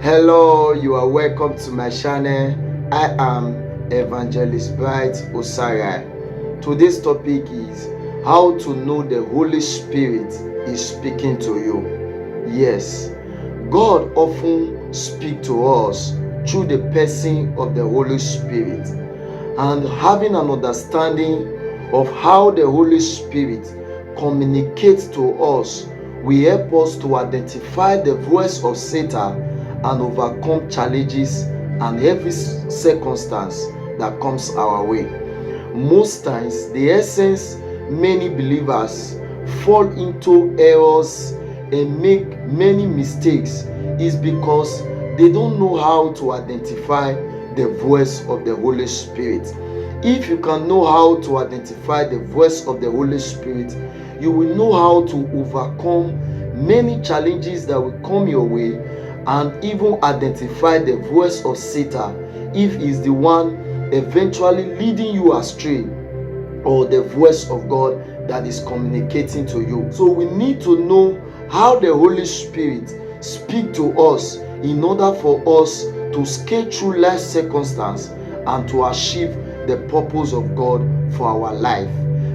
Hello, you are welcome to my channel. I am Evangelist Bright Osarai. Today's topic is how to know the Holy Spirit is speaking to you. Yes, God often speaks to us through the person of the Holy Spirit, and having an understanding of how the Holy Spirit communicates to us will help us to identify the voice of Satan and overcome challenges and every circumstance that comes our way. Most times, the essence many believers fall into errors and make many mistakes is because they don't know how to identify the voice of the Holy Spirit. If you can know how to identify the voice of the Holy Spirit, you will know how to overcome many challenges that will come your way, and even identify the voice of Satan if he's the one eventually leading you astray, or the voice of God that is communicating to you. So we need to know how the Holy Spirit speaks to us in order for us to skate through life circumstance and to achieve the purpose of God for our life.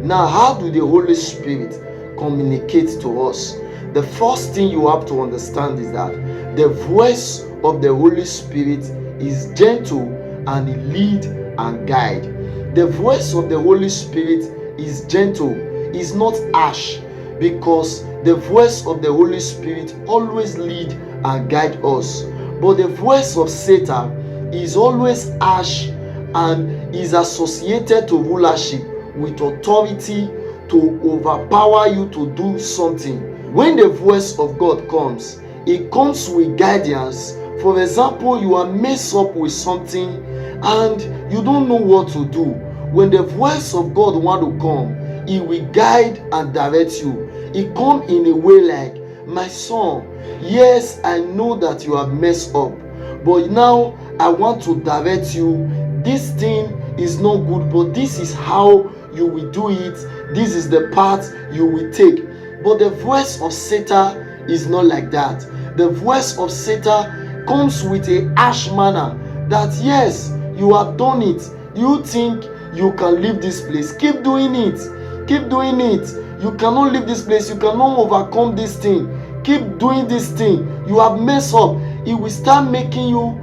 Now, how do the Holy Spirit communicate to us? The first thing you have to understand is that the voice of the Holy Spirit is gentle and it lead and guide. The voice of the Holy Spirit is gentle, is not harsh, because the voice of the Holy Spirit always lead and guide us. But the voice of Satan is always harsh and is associated to rulership with authority to overpower you to do something. When the voice of God comes, it comes with guidance. For example, you are messed up with something and you don't know what to do. When the voice of God wants to come, it will guide and direct you. It comes in a way like, my son, yes, I know that you have messed up, but now I want to direct you. This thing is not good, but this is how you will do it. This is the path you will take. But the voice of Satan is not like that. The voice of Satan comes with a harsh manner that, yes, you have done it. You think you can leave this place. Keep doing it. Keep doing it. You cannot leave this place. You cannot overcome this thing. Keep doing this thing. You have messed up. It will start making you,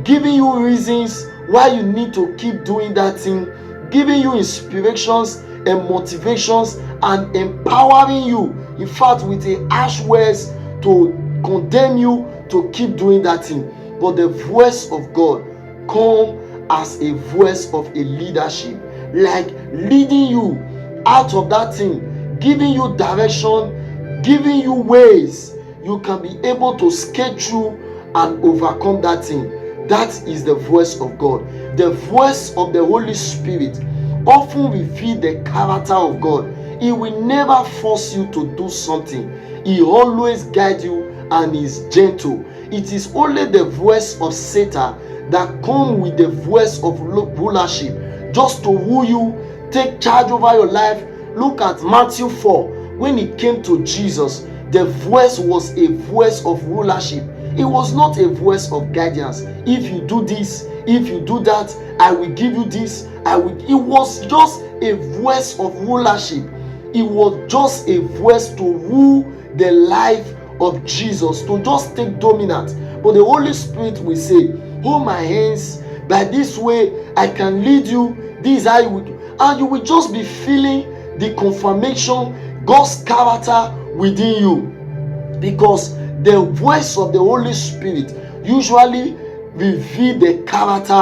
giving you reasons why you need to keep doing that thing, giving you inspirations and motivations and empowering you, in fact, with a harsh words to condemn you to keep doing that thing. But the voice of God come as a voice of a leadership, like leading you out of that thing, giving you direction, giving you ways you can be able to skate through and overcome that thing. That is the voice of God. The voice of the Holy Spirit often reveals the character of God. He will never force you to do something. He always guides you and is gentle. It is only the voice of Satan that comes with the voice of rulership, just to rule you, take charge over your life. Look at Matthew 4. When it came to Jesus, the voice was a voice of rulership. It was not a voice of guidance. If you do this, if you do that, I will give you this. It was just a voice of rulership. It was just a voice to rule the life of Jesus, to just take dominance. But the Holy Spirit will say, hold my hands, by this way I can lead you. This is how you will do. And you will just be feeling the confirmation, God's character within you, because the voice of the Holy Spirit usually reveals the character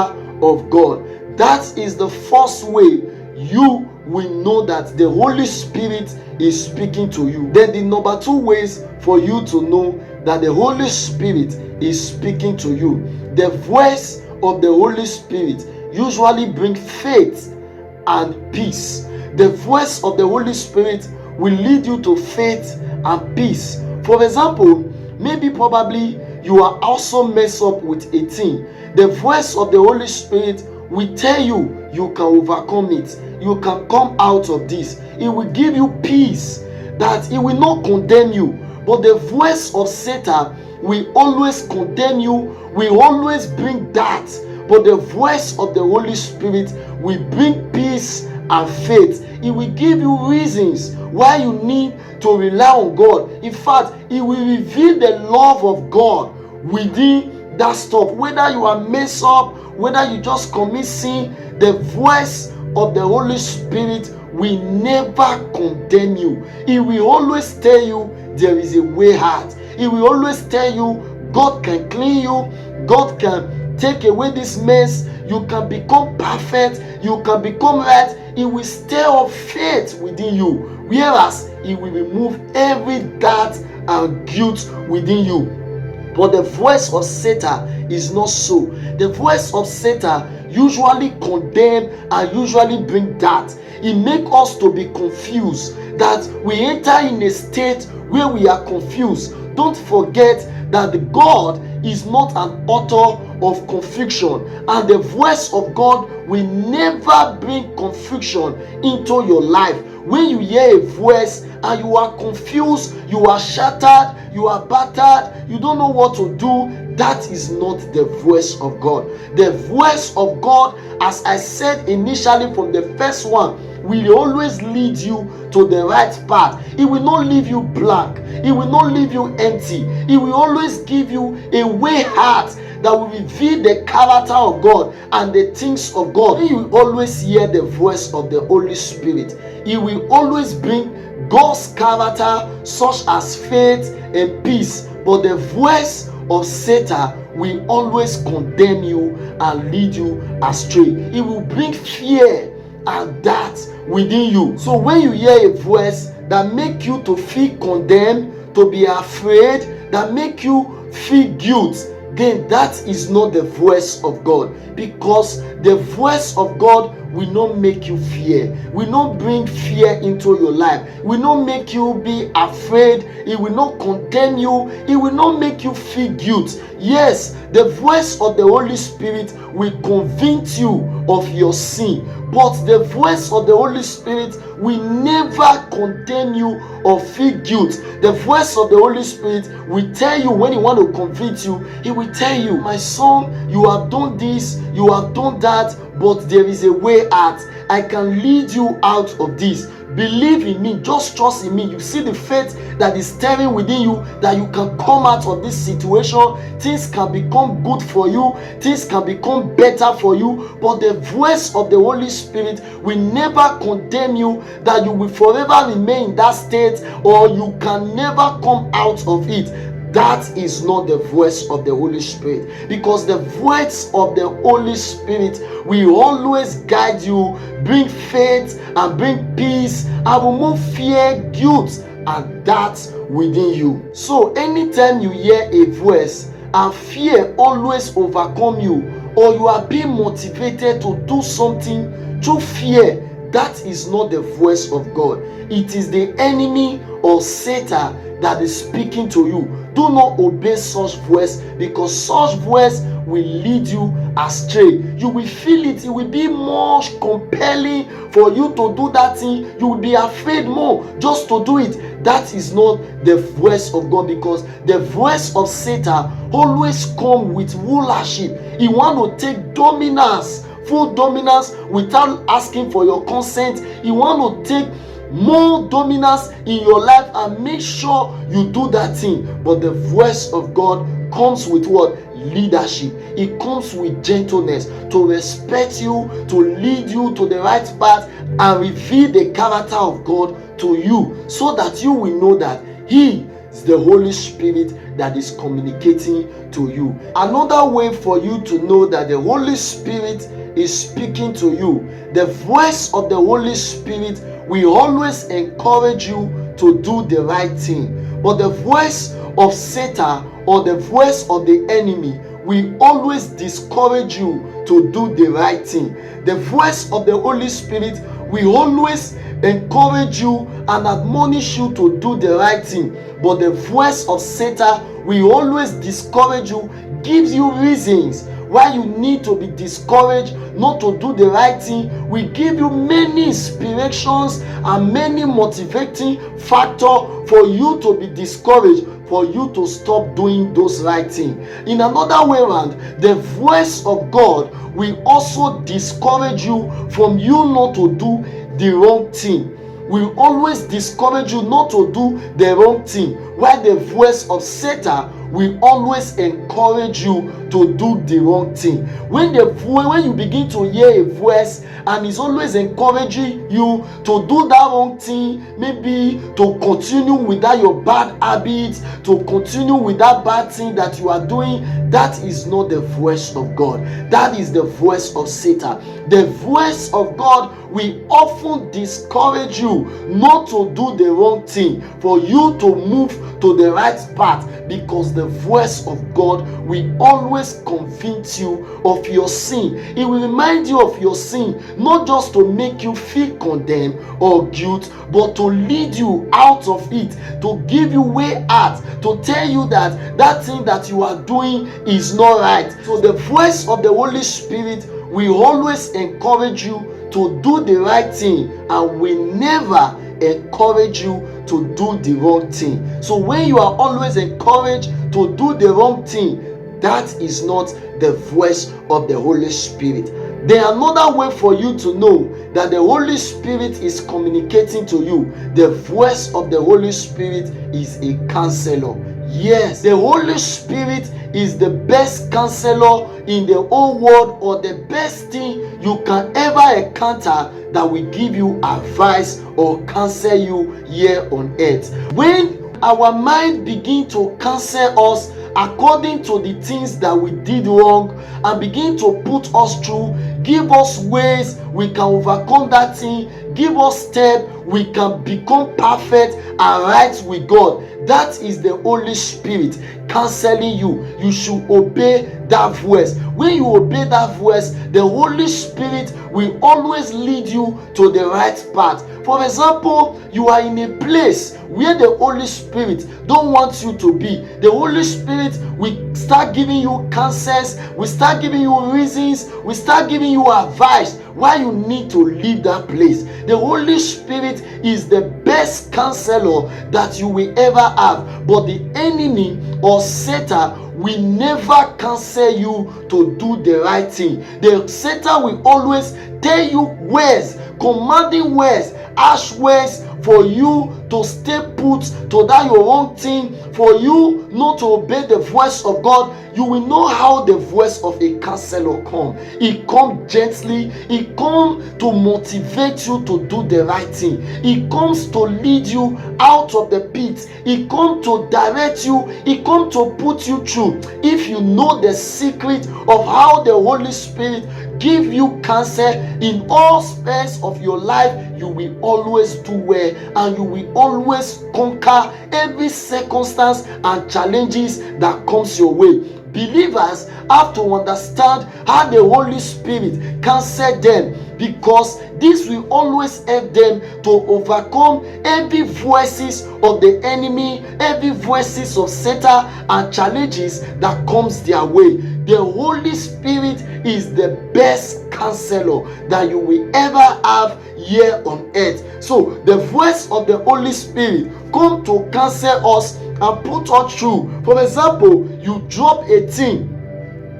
of God. That is the first way you will know that the Holy Spirit is speaking to you. Then the number 2 ways for you to know that the Holy Spirit is speaking to you. The voice of the Holy Spirit usually brings faith and peace. The voice of the Holy Spirit will lead you to faith and peace. For example, maybe probably you are also messed up with a thing. The voice of the Holy Spirit will tell you you can overcome it. You can come out of this. It will give you peace, that it will not condemn you, But the voice of Satan will always condemn you, will always bring that. But the voice of the Holy Spirit will bring peace and faith. It will give you reasons why you need to rely on God. In fact, it will reveal the love of God within that stuff. Whether you are messed up, whether you just commit sin, the voice of the Holy Spirit will never condemn you. It will always tell you there is a way out. It will always tell you God can clean you, God can take away this mess, you can become perfect, you can become right. It will stir up faith within you, whereas it will remove every doubt and guilt within you. But the voice of Satan is not so. The voice of Satan usually condemn and usually bring doubt. It makes us to be confused, that we enter in a state where we are confused. Don't forget that God is not an author of confusion, and the voice of God will never bring confusion into your life. When you hear a voice and you are confused, you are shattered, you are battered, you don't know what to do, that is not the voice of God. The voice of God, as I said initially from the first one, will always lead you to the right path. It will not leave you blank. It will not leave you empty. It will always give you a way out that will reveal the character of God and the things of God. When you always hear the voice of the Holy Spirit, it will always bring God's character, such as faith and peace. But the voice of Satan will always condemn you and lead you astray. It will bring fear and that within you. So when you hear a voice that make you to feel condemned, to be afraid, that make you feel guilt, then that is not the voice of God, because the voice of God will not make you fear, will not bring fear into your life, will not make you be afraid, it will not condemn you, it will not make you feel guilt. Yes, the voice of the Holy Spirit will convince you of your sin, but the voice of the Holy Spirit will never condemn you or feel guilt. The voice of the Holy Spirit will tell you, when he want to convince you, he will tell you, my son, you have done this, you have done that, but there is a way out. I can lead you out of this. Believe in me, just trust in me. You see the faith that is stirring within you, that you can come out of this situation. Things can become good for you, things can become better for you. But the voice of the Holy Spirit will never condemn you, that you will forever remain in that state, or you can never come out of it. That is not the voice of the Holy Spirit, because the voice of the Holy Spirit will always guide you, bring faith and bring peace, and remove fear, guilt, and that within you. So anytime you hear a voice and fear always overcome you, or you are being motivated to do something through fear, that is not the voice of God. It is the enemy or Satan that is speaking to you. Do not obey such voice, because such voice will lead you astray. You will feel it. It will be more compelling for you to do that thing. You will be afraid more just to do it. That is not the voice of God, because the voice of Satan always comes with rulership. He wants to take dominance, full dominance, without asking for your consent. He wants to take more dominance in your life and make sure you do that thing. But the voice of God comes with what? Leadership. It comes with gentleness, to respect you, to lead you to the right path, and reveal the character of God to you, so that you will know that He is the Holy Spirit that is communicating to you. Another way for you to know that the Holy Spirit is speaking to you, the voice of the Holy Spirit will always encourage you to do the right thing. But the voice of Satan or the voice of the enemy will always discourage you to do the right thing. The voice of the Holy Spirit will always encourage you and admonish you to do the right thing. But the voice of Satan will always discourage you, gives you reasons why you need to be discouraged not to do the right thing. We give you many inspirations and many motivating factors for you to be discouraged, for you to stop doing those right things. In another way around, the voice of God will also discourage you from you not to do the wrong thing. Will always discourage you not to do the wrong thing, while the voice of Satan will always encourage you to do the wrong thing. When you begin to hear a voice and is always encouraging you to do that wrong thing, maybe to continue with that your bad habits, to continue with that bad thing that you are doing, that is not the voice of God. That is the voice of Satan. The voice of God will often discourage you not to do the wrong thing, for you to move to the right path, because the voice of God will always convince you of your sin. It will remind you of your sin, not just to make you feel condemned or guilt, but to lead you out of it, to give you way out, to tell you that that thing that you are doing is not right. So the voice of the Holy Spirit will always encourage you to do the right thing and will never encourage you to do the wrong thing. So when you are always encouraged to do the wrong thing, that is not the voice of the Holy Spirit. Then another way for you to know that the Holy Spirit is communicating to you, the voice of the Holy Spirit is a counselor. Yes, the Holy Spirit is the best counselor in the whole world, or the best thing you can ever encounter that will give you advice or counsel you here on earth. When our mind begin to counsel us according to the things that we did wrong and begin to put us through, give us ways we can overcome that thing, give us steps we can become perfect and right with God, that is the Holy Spirit counseling you. You should obey that voice. When you obey that voice, the Holy Spirit will always lead you to the right path. For example, you are in a place where the Holy Spirit don't want you to be. The Holy Spirit will start giving you counsels, will start giving you reasons, will start giving you advice why you need to leave that place. The Holy Spirit is the best counselor that you will ever have, but the enemy or Satan will never counsel you to do the right thing. The Satan will always tell you words, commanding words, harsh words, for you to stay put to that your own thing, for you not to obey the voice of God. You will know how the voice of a counselor come. It comes gently. It comes to motivate you to do the right thing. It comes to lead you out of the pit. It comes to direct you. It comes to put you through. If you know the secret of how the Holy Spirit give you counsel in all spheres of your life, you will always do well, and you will always conquer every circumstance and challenges that comes your way. Believers have to understand how the Holy Spirit counsel them, because this will always help them to overcome every voices of the enemy, every voices of Satan and challenges that comes their way. The Holy Spirit is the best counselor that you will ever have here on earth. So the voice of the Holy Spirit come to counsel us and put us through. For example, you drop a thing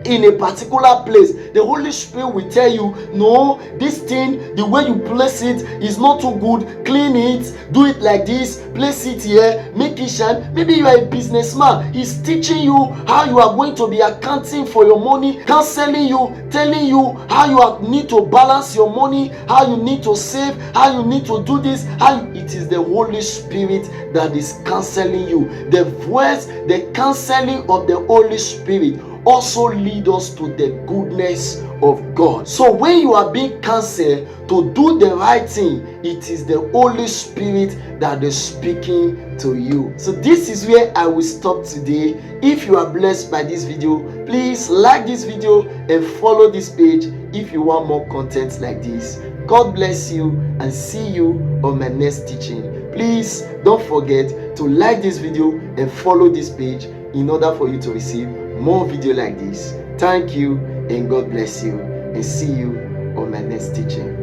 in a particular place, the Holy Spirit will tell you, no, this thing, the way you place it is not too good, clean it, do it like this, place it here, make it shine. Maybe you are a businessman, he's teaching you how you are going to be accounting for your money, counseling you, telling you how you need to balance your money, how you need to save, how you need to do this. It is the Holy Spirit that is counseling you. The voice, the counseling of the Holy Spirit also lead us to the goodness of God. So when you are being counseled to do the right thing, it is the Holy Spirit that is speaking to you. So this is where I will stop today. If you are blessed by this video, please like this video and follow this page if you want more content like this. God bless you, and see you on my next teaching. Please don't forget to like this video and follow this page in order for you to receive more video like this. Thank you And God bless you. And see you on my next teaching.